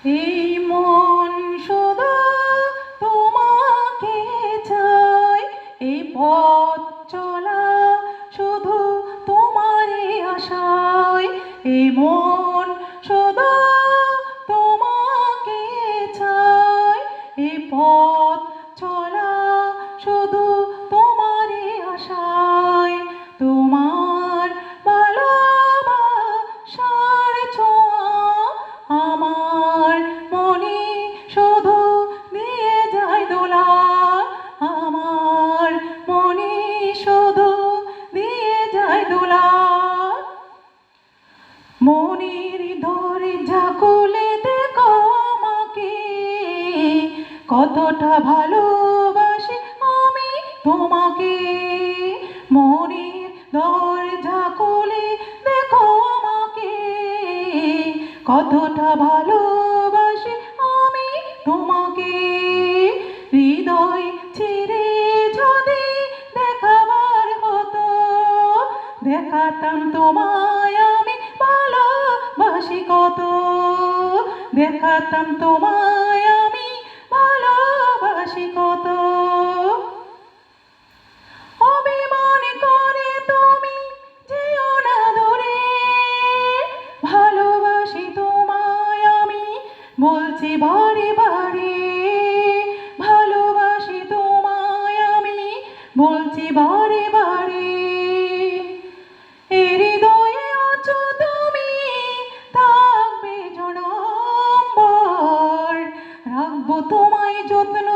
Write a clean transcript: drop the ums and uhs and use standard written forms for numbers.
এই মন শুধু তোমাকে চায়, এই পথ চলা শুধু তোমারই আশায়। এই মন শুধু তোমাকে চায়, এই পথ চলা শুধু তোমারই আশায়। তোমার ভালোবাসার ছোঁয়া আমার মনে শুধু দিয়ে যায় দোলা, আমার মনে শুধু দিয়ে যায় দোলা। মনের দরজা খুলে দেখো আমাকে, কতটা ভালোবাসি আমি তোমাকে। মনের দরজা খুলে দেখো আমাকে, কতটা ভালোবাসি আমি তোমাকে। হৃদয় ছেড়ে যদি দেখাবার হতো, দেখাতাম তোমায় আমি ভালোবাসি কত। দেখাতাম তোমায় আমি ভালোবাসি কত। অভিমান করে তুমি যেও না দূরে, ভালোবাসি তোমায় আমি বলছি বারে বারে। ভালোবাসি তোমায় আমি বলছি বারে বারে। হৃদয়ে আছো তুমি, থাকবে জনমভর, রাখবো তোমায় যত্ন